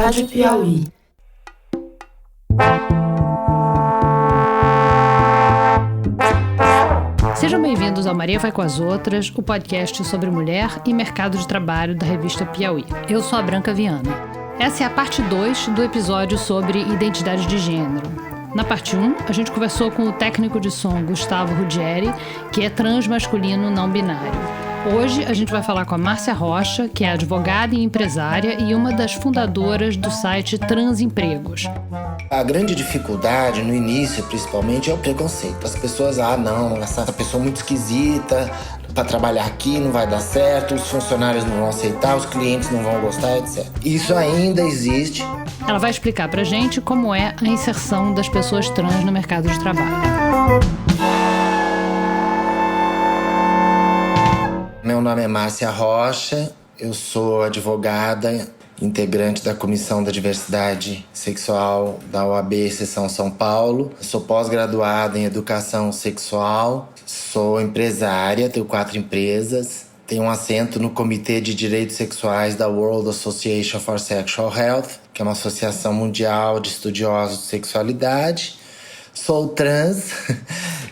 Rádio Piauí. Sejam bem-vindos ao Maria Vai com as Outras, o podcast sobre mulher e mercado de trabalho da revista Piauí. Eu sou a Branca Viana. Essa é a parte 2 do episódio sobre identidade de gênero. Na parte 1, a gente conversou com o técnico de som Gustavo Ruggieri, que é transmasculino não binário. Hoje a gente vai falar com a Márcia Rocha, que é advogada e empresária e uma das fundadoras do site Transempregos. A grande dificuldade, no início principalmente, é o preconceito. As pessoas, não, essa pessoa é muito esquisita, para trabalhar aqui não vai dar certo, os funcionários não vão aceitar, os clientes não vão gostar, etc. Isso ainda existe. Ela vai explicar pra gente como é a inserção das pessoas trans no mercado de trabalho. Meu nome é Márcia Rocha, eu sou advogada, integrante da Comissão da Diversidade Sexual da OAB Seção São Paulo. Sou pós-graduada em Educação Sexual, sou empresária, tenho 4 empresas. Tenho um assento no Comitê de Direitos Sexuais da World Association for Sexual Health, que é uma associação mundial de estudiosos de sexualidade. Sou trans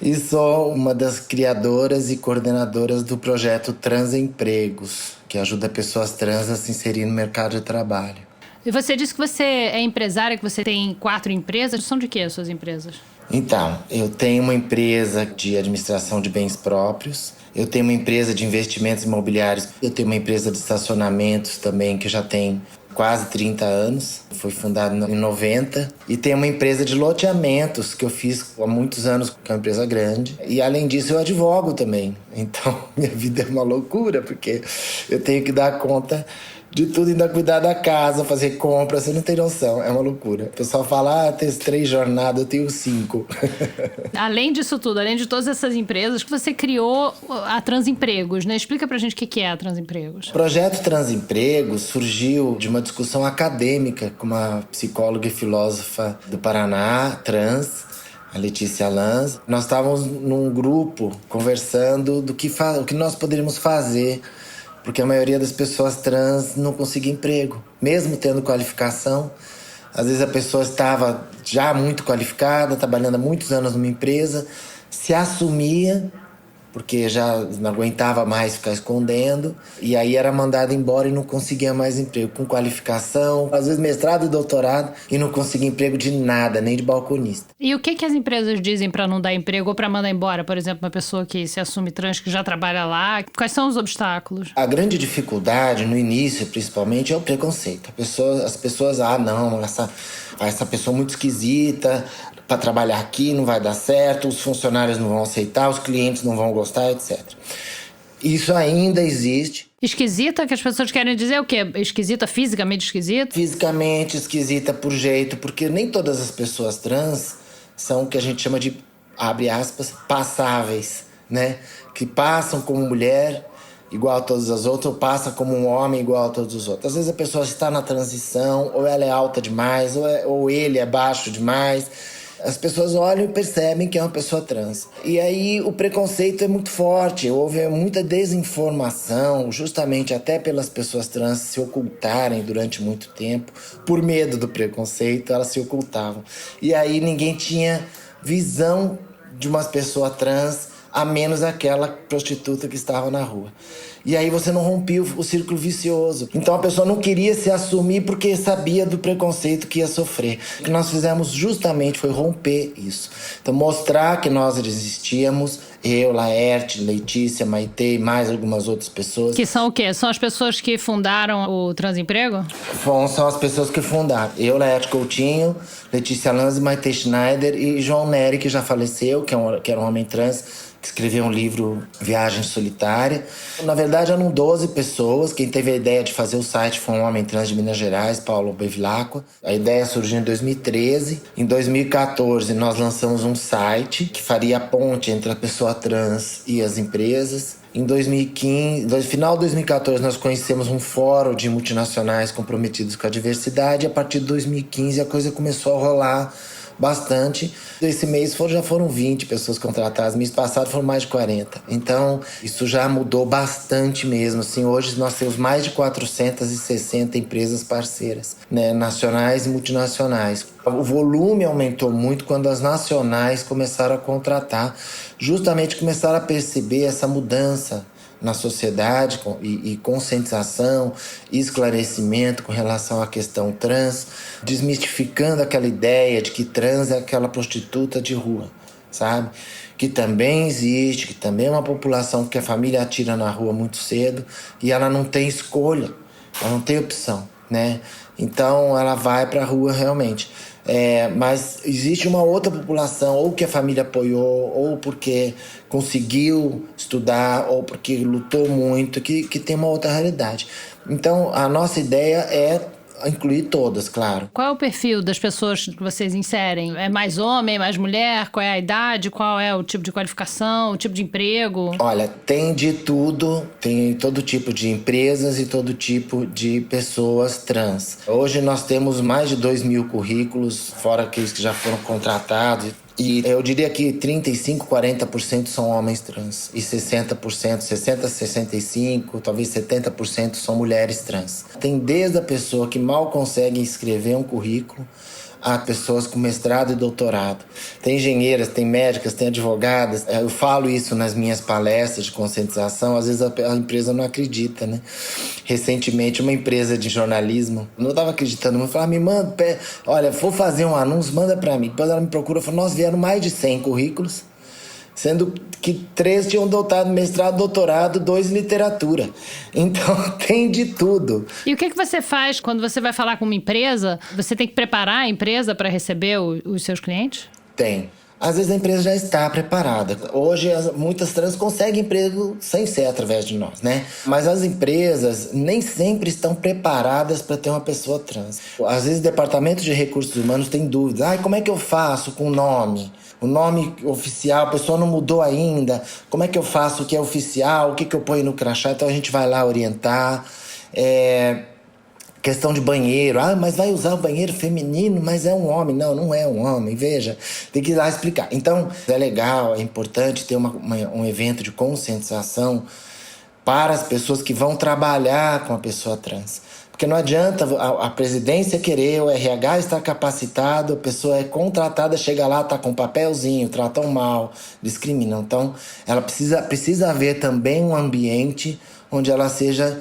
e sou uma das criadoras e coordenadoras do projeto Transempregos, que ajuda pessoas trans a se inserir no mercado de trabalho. E você disse que você é empresária, que você tem 4 empresas. São de quê as suas empresas? Então, eu tenho uma empresa de administração de bens próprios, eu tenho uma empresa de investimentos imobiliários, eu tenho uma empresa de estacionamentos também, que já tem quase 30 anos, foi fundada em 90. E tem uma empresa de loteamentos que eu fiz há muitos anos, que é uma empresa grande. E além disso eu advogo também. Então minha vida é uma loucura, porque eu tenho que dar conta de tudo, ainda cuidar da casa, fazer compras, você não tem noção, é uma loucura. O pessoal fala, tem 3 jornadas, eu tenho 5. Além disso tudo, além de todas essas empresas, que você criou a Transempregos, né? Explica pra gente o que é a Transempregos. O projeto Transempregos surgiu de uma discussão acadêmica com uma psicóloga e filósofa do Paraná, trans, a Letícia Lanz. Nós estávamos num grupo conversando do que nós poderíamos fazer, porque a maioria das pessoas trans não conseguia emprego. Mesmo tendo qualificação, às vezes a pessoa estava já muito qualificada, trabalhando há muitos anos numa empresa, se assumia, porque já não aguentava mais ficar escondendo, e aí era mandada embora e não conseguia mais emprego, com qualificação, às vezes mestrado e doutorado, e não conseguia emprego de nada, nem de balconista. E o que as empresas dizem para não dar emprego ou para mandar embora, por exemplo, uma pessoa que se assume trans, que já trabalha lá? Quais são os obstáculos? A grande dificuldade, no início principalmente, é o preconceito. As pessoas, não, essa pessoa é muito esquisita, para trabalhar aqui não vai dar certo, os funcionários não vão aceitar, os clientes não vão gostar, etc. Isso ainda existe. Esquisita, que as pessoas querem dizer o quê? Esquisita, fisicamente esquisita? Fisicamente esquisita por jeito, porque nem todas as pessoas trans são o que a gente chama de, abre aspas, passáveis, né? Que passam como mulher igual a todas as outras, ou passa como um homem igual a todos os outros. Às vezes a pessoa está na transição, ou ela é alta demais, ou ele é baixo demais. As pessoas olham e percebem que é uma pessoa trans. E aí o preconceito é muito forte, houve muita desinformação, justamente até pelas pessoas trans se ocultarem durante muito tempo. Por medo do preconceito, elas se ocultavam. E aí ninguém tinha visão de uma pessoa trans, a menos aquela prostituta que estava na rua. E aí você não rompia o círculo vicioso. Então a pessoa não queria se assumir porque sabia do preconceito que ia sofrer. O que nós fizemos justamente foi romper isso. Então mostrar que nós existíamos, eu, Laerte, Letícia, Maitê e mais algumas outras pessoas. Que são o quê? São as pessoas que fundaram o Transemprego? São as pessoas que fundaram. Eu, Laerte Coutinho, Letícia Lanz, Maitê Schneider e João Nery, que já faleceu, que era um homem trans, que escreveu um livro Viagem Solitária. Na verdade, eram 12 pessoas. Quem teve a ideia de fazer o site foi um homem trans de Minas Gerais, Paulo Bevilacqua. A ideia surgiu em 2013. Em 2014, nós lançamos um site que faria a ponte entre a pessoa trans e as empresas. Em 2015, no final de 2014, nós conhecemos um fórum de multinacionais comprometidos com a diversidade. E a partir de 2015, a coisa começou a rolar bastante. Esse mês já foram 20 pessoas contratadas, mês passado foram mais de 40. Então, isso já mudou bastante mesmo. Assim, hoje nós temos mais de 460 empresas parceiras, né, nacionais e multinacionais. O volume aumentou muito quando as nacionais começaram a contratar, justamente começaram a perceber essa mudança na sociedade e conscientização e esclarecimento com relação à questão trans, desmistificando aquela ideia de que trans é aquela prostituta de rua, sabe? Que também existe, que também é uma população que a família atira na rua muito cedo e ela não tem escolha, ela não tem opção, né? Então ela vai para a rua realmente. Mas existe uma outra população, ou que a família apoiou, ou porque conseguiu estudar, ou porque lutou muito, que tem uma outra realidade. Então, a nossa ideia é incluir todas, claro. Qual é o perfil das pessoas que vocês inserem? É mais homem, mais mulher? Qual é a idade? Qual é o tipo de qualificação, o tipo de emprego? Olha, tem de tudo, tem todo tipo de empresas e todo tipo de pessoas trans. Hoje nós temos mais de 2.000 currículos, fora aqueles que já foram contratados. E eu diria que 35%, 40% são homens trans. E 60%, 60%, 65%, talvez 70% são mulheres trans. Tem desde a pessoa que mal consegue escrever um currículo a pessoas com mestrado e doutorado. Tem engenheiras, tem médicas, tem advogadas. Eu falo isso nas minhas palestras de conscientização, às vezes a empresa não acredita, né? Recentemente, uma empresa de jornalismo, não estava acreditando, mas falava, me manda, olha, vou fazer um anúncio, manda para mim. Depois ela me procura, falou, nós vieram mais de 100 currículos, sendo que 3 tinham mestrado, doutorado, 2 em literatura. Então, tem de tudo. E o que você faz quando você vai falar com uma empresa? Você tem que preparar a empresa para receber os seus clientes? Tem. Às vezes a empresa já está preparada. Hoje, muitas trans conseguem emprego sem ser através de nós, né? Mas as empresas nem sempre estão preparadas para ter uma pessoa trans. Às vezes, o departamento de recursos humanos tem dúvidas. Como é que eu faço com o nome? O nome oficial, a pessoa não mudou ainda. Como é que eu faço o que é oficial? O que eu ponho no crachá? Então, a gente vai lá orientar. Questão de banheiro. Mas vai usar o banheiro feminino, mas é um homem. Não, não é um homem. Veja, tem que ir lá explicar. Então, é legal, é importante ter um evento de conscientização para as pessoas que vão trabalhar com a pessoa trans. Porque não adianta a presidência querer, o RH estar capacitado, a pessoa é contratada, chega lá, tá com um papelzinho, tratam mal, discriminam. Então, ela precisa haver também um ambiente onde ela seja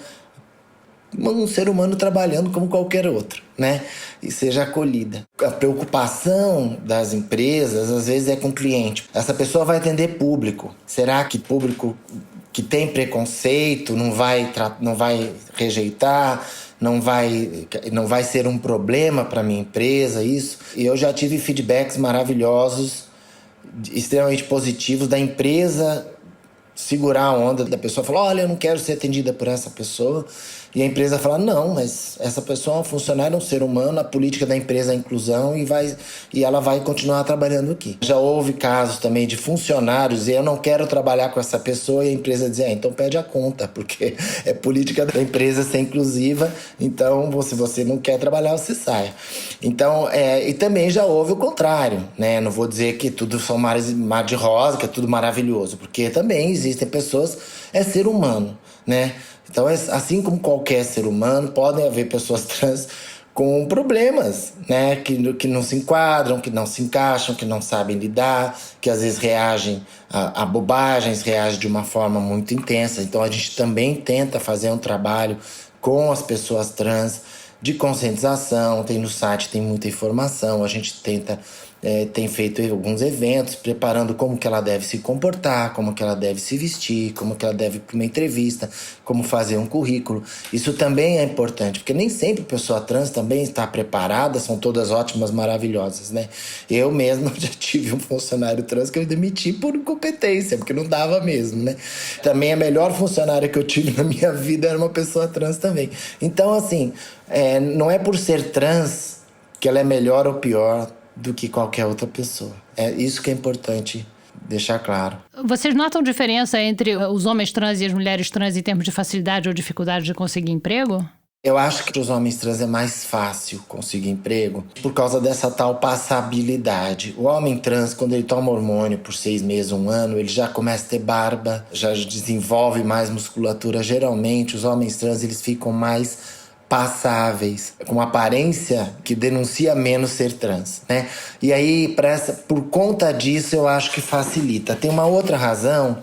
um ser humano trabalhando como qualquer outro, né? E seja acolhida. A preocupação das empresas, às vezes, é com o cliente. Essa pessoa vai atender público. Será que público que tem preconceito não vai rejeitar? Não vai ser um problema para minha empresa, isso? E eu já tive feedbacks maravilhosos, extremamente positivos, da empresa segurar a onda da pessoa, falar, olha, eu não quero ser atendida por essa pessoa. E a empresa fala, não, mas essa pessoa é um funcionário, é um ser humano, a política da empresa é a inclusão e ela vai continuar trabalhando aqui. Já houve casos também de funcionários e eu não quero trabalhar com essa pessoa e a empresa dizer, então pede a conta, porque é política da empresa ser inclusiva, então se você não quer trabalhar, você sai. Então, e também já houve o contrário, né? Não vou dizer que tudo são mar de rosa, que é tudo maravilhoso, porque também existem pessoas, é ser humano, né? Então, assim como qualquer ser humano, podem haver pessoas trans com problemas, né? Que não se enquadram, que não se encaixam, que não sabem lidar, que às vezes reagem a bobagens, reagem de uma forma muito intensa. Então, a gente também tenta fazer um trabalho com as pessoas trans de conscientização. Tem no site, tem muita informação. A gente tem feito alguns eventos, preparando como que ela deve se comportar, como que ela deve se vestir, como que ela deve ir para uma entrevista, como fazer um currículo. Isso também é importante, porque nem sempre a pessoa trans também está preparada, são todas ótimas, maravilhosas, né? Eu mesmo já tive um funcionário trans que eu demiti por incompetência, porque não dava mesmo, né? Também a melhor funcionária que eu tive na minha vida era uma pessoa trans também. Então, assim, não é por ser trans que ela é melhor ou pior do que qualquer outra pessoa. É isso que é importante deixar claro. Vocês notam diferença entre os homens trans e as mulheres trans em termos de facilidade ou dificuldade de conseguir emprego? Eu acho que para os homens trans é mais fácil conseguir emprego por causa dessa tal passabilidade. O homem trans, quando ele toma hormônio por 6 meses, 1 ano, ele já começa a ter barba, já desenvolve mais musculatura. Geralmente, os homens trans eles ficam mais passáveis, com aparência que denuncia menos ser trans, né? E aí, por conta disso, eu acho que facilita. Tem uma outra razão,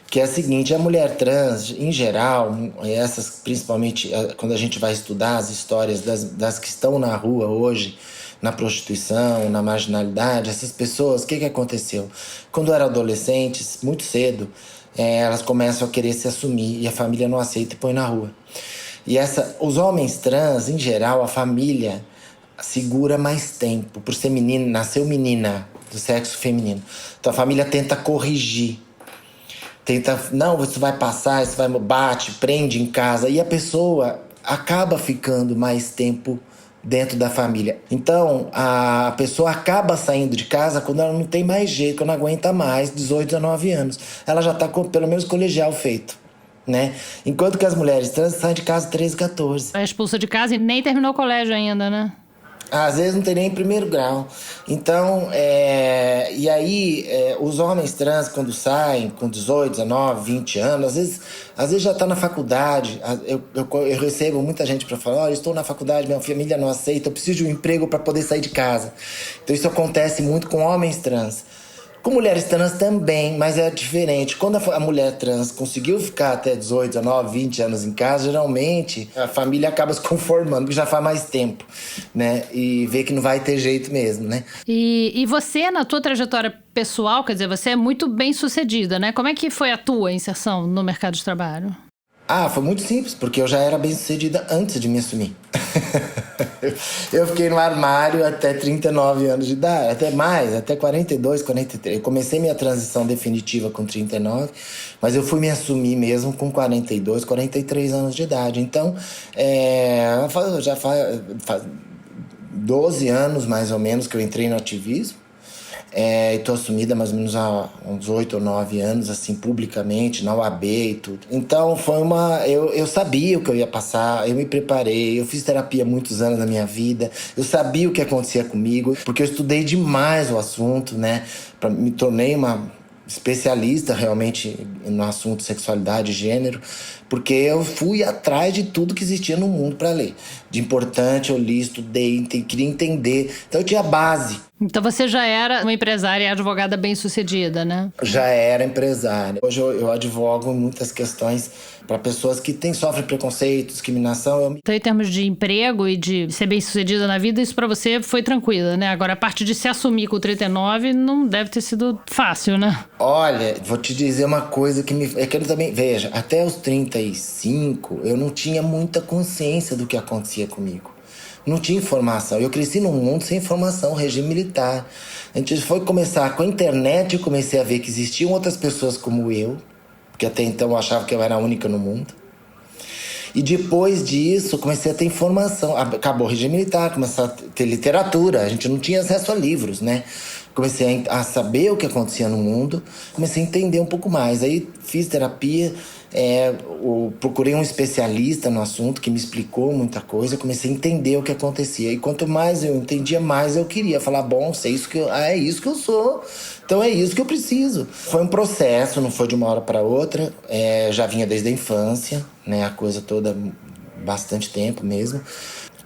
que é a seguinte: a mulher trans, em geral, essas principalmente quando a gente vai estudar as histórias das que estão na rua hoje, na prostituição, na marginalidade, essas pessoas, o que aconteceu? Quando eram adolescentes, muito cedo, elas começam a querer se assumir e a família não aceita e põe na rua. E os homens trans, em geral, a família segura mais tempo. Por ser menino, nasceu menina do sexo feminino. Então a família tenta corrigir. Não, isso vai passar, isso vai, bate, prende em casa. E a pessoa acaba ficando mais tempo dentro da família. Então, a pessoa acaba saindo de casa quando ela não tem mais jeito, quando não aguenta mais, 18, 19 anos. Ela já está com pelo menos colegial feito, né? Enquanto que as mulheres trans saem de casa 13, 14. É expulsa de casa e nem terminou o colégio ainda, né? Às vezes não tem nem primeiro grau. Então, e aí, os homens trans, quando saem com 18, 19, 20 anos, às vezes já está na faculdade. Eu recebo muita gente para falar: olha, estou na faculdade, minha família não aceita, eu preciso de um emprego para poder sair de casa. Então isso acontece muito com homens trans. Com mulheres trans também, mas é diferente. Quando a mulher trans conseguiu ficar até 18, 19, 20 anos em casa, geralmente a família acaba se conformando, porque já faz mais tempo, né? E vê que não vai ter jeito mesmo, né? E você, na tua trajetória pessoal, quer dizer, você é muito bem sucedida, né? Como é que foi a tua inserção no mercado de trabalho? Foi muito simples, porque eu já era bem sucedida antes de me assumir. Eu fiquei no armário até 39 anos de idade, até mais, até 42, 43. Eu comecei minha transição definitiva com 39, mas eu fui me assumir mesmo com 42, 43 anos de idade. Então, já faz 12 anos mais ou menos que eu entrei no ativismo. Estou assumida mais ou menos há uns 8 ou 9 anos, assim, publicamente, na UAB e tudo. Então, eu sabia o que eu ia passar, eu me preparei, eu fiz terapia há muitos anos da minha vida, eu sabia o que acontecia comigo, porque eu estudei demais o assunto, né? Me tornei uma especialista realmente no assunto sexualidade e gênero, porque eu fui atrás de tudo que existia no mundo para ler. De importante, eu li, estudei, queria entender. Então eu tinha base. Então você já era uma empresária e advogada bem-sucedida, né? Já era empresária. Hoje eu advogo em muitas questões para pessoas que sofrem preconceito, discriminação. Então, em termos de emprego e de ser bem-sucedida na vida, isso para você foi tranquilo, né? Agora, a parte de se assumir com 39 não deve ter sido fácil, né? Olha, vou te dizer uma coisa que eu quero também... Veja, até os 35, eu não tinha muita consciência do que acontecia comigo. Não tinha informação. Eu cresci num mundo sem informação, regime militar. A gente foi começar com a internet, eu comecei a ver que existiam outras pessoas como eu, porque até então eu achava que eu era a única no mundo. E depois disso, comecei a ter informação. Acabou o regime militar, comecei a ter literatura. A gente não tinha acesso a livros, né? Comecei a saber o que acontecia no mundo. Comecei a entender um pouco mais. Aí fiz terapia, procurei um especialista no assunto que me explicou muita coisa. Comecei a entender o que acontecia. E quanto mais eu entendia, mais eu queria falar: bom, é isso que eu sou. Então é isso que eu preciso. Foi um processo, não foi de uma hora para outra. Já vinha desde a infância, né? A coisa toda, bastante tempo mesmo.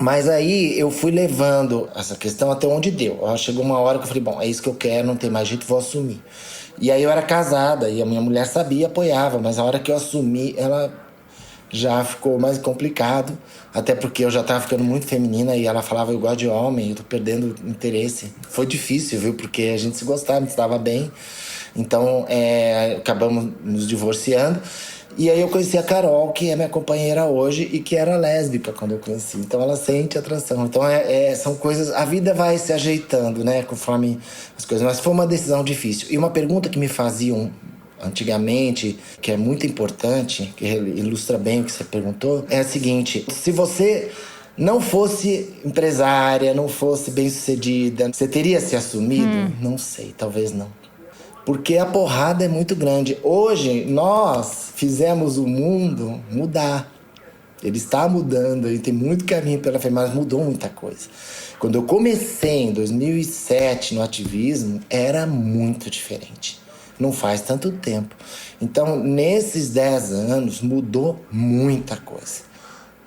Mas aí eu fui levando essa questão até onde deu. Chegou uma hora que eu falei: bom, é isso que eu quero, não tem mais jeito, vou assumir. E aí eu era casada e a minha mulher sabia, apoiava. Mas a hora que eu assumi, ela já ficou mais complicado. Até porque eu já tava ficando muito feminina e ela falava: eu gosto de homem, eu tô perdendo interesse. Foi difícil, viu? Porque a gente se gostava, se dava bem. Então, acabamos nos divorciando. E aí eu conheci a Carol, que é minha companheira hoje e que era lésbica quando eu conheci. Então ela sente atração. Então são coisas... A vida vai se ajeitando, né? Conforme as coisas. Mas foi uma decisão difícil. E uma pergunta que me faziam antigamente, que é muito importante, que ilustra bem o que você perguntou, é a seguinte: se você não fosse empresária, não fosse bem-sucedida, você teria se assumido? Não sei, talvez não. Porque a porrada é muito grande. Hoje, nós fizemos o mundo mudar. Ele está mudando, e tem muito caminho pela frente, mas mudou muita coisa. Quando eu comecei em 2007 no ativismo, era muito diferente. Não faz tanto tempo. Então, nesses 10 anos, mudou muita coisa.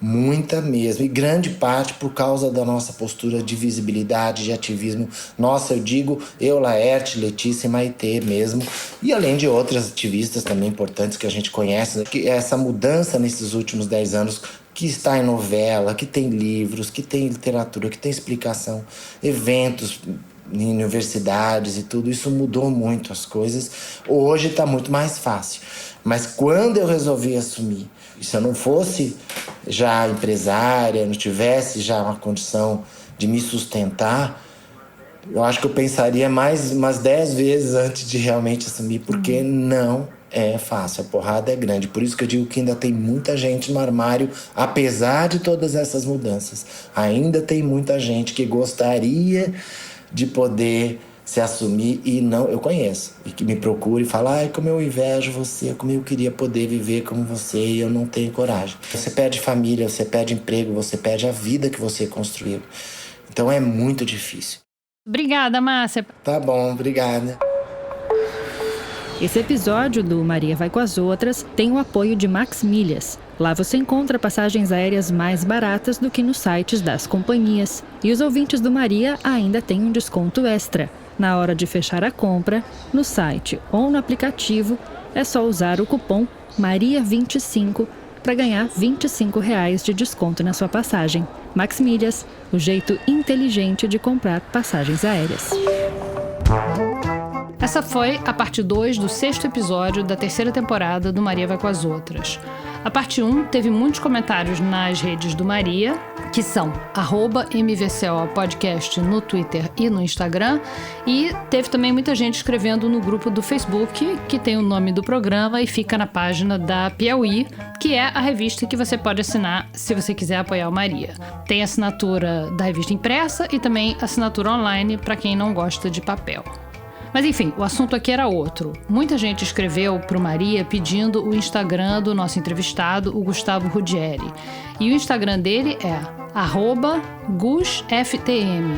Muita mesmo. E grande parte por causa da nossa postura de visibilidade, de ativismo. Nossa, eu digo, eu, Laerte, Letícia e Maitê mesmo. E além de outras ativistas também importantes que a gente conhece. Né? Que essa mudança nesses últimos 10 anos, que está em novela, que tem livros, que tem literatura, que tem explicação, eventos em universidades e tudo, isso mudou muito as coisas. Hoje está muito mais fácil. Mas quando eu resolvi assumir, e se eu não fosse já empresária, não tivesse já uma condição de me sustentar, eu acho que eu pensaria mais umas 10 vezes antes de realmente assumir, porque não é fácil, a porrada é grande. Por isso que eu digo que ainda tem muita gente no armário, apesar de todas essas mudanças. Ainda tem muita gente que gostaria de poder se assumir e não, eu conheço, e que me procura e fala, ai, como eu invejo você, como eu queria poder viver como você e eu não tenho coragem. Você perde família, você perde emprego, você perde a vida que você construiu. Então é muito difícil. Obrigada, Márcia. Tá bom, obrigada. Esse episódio do Maria Vai com as Outras tem o apoio de Max Milhas. Lá você encontra passagens aéreas mais baratas do que nos sites das companhias. E os ouvintes do Maria ainda têm um desconto extra. Na hora de fechar a compra, no site ou no aplicativo, é só usar o cupom MARIA25 para ganhar R$25 de desconto na sua passagem. Max Milhas, o jeito inteligente de comprar passagens aéreas. Essa foi a parte 2 do 6º episódio da 3ª temporada do Maria Vai com as Outras. A parte 1 teve muitos comentários nas redes do Maria, que são @MVCO Podcast no Twitter e no Instagram, e teve também muita gente escrevendo no grupo do Facebook, que tem o nome do programa e fica na página da Piauí, que é a revista que você pode assinar se você quiser apoiar o Maria. Tem assinatura da revista impressa e também assinatura online para quem não gosta de papel. Mas enfim, o assunto aqui era outro. Muita gente escreveu pro Maria pedindo o Instagram do nosso entrevistado, o Gustavo Ruggieri. E o Instagram dele é @GusFTM,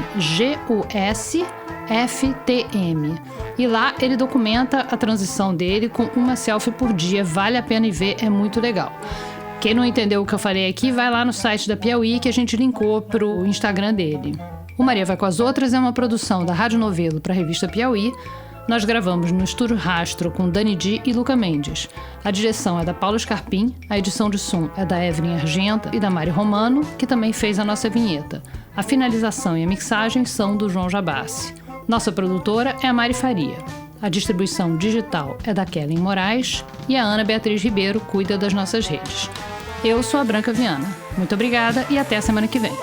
GUSFTM. E lá ele documenta a transição dele com uma selfie por dia. Vale a pena ir ver, é muito legal. Quem não entendeu o que eu falei aqui, vai lá no site da Piauí que a gente linkou pro Instagram dele. O Maria Vai com as Outras é uma produção da Rádio Novelo para a revista Piauí. Nós gravamos no Estúdio Rastro com Dani Di e Luca Mendes. A direção é da Paula Scarpim, a edição de som é da Evelyn Argenta e da Mari Romano, que também fez a nossa vinheta. A finalização e a mixagem são do João Jabassi. Nossa produtora é a Mari Faria. A distribuição digital é da Kellen Moraes e a Ana Beatriz Ribeiro cuida das nossas redes. Eu sou a Branca Viana. Muito obrigada e até a semana que vem.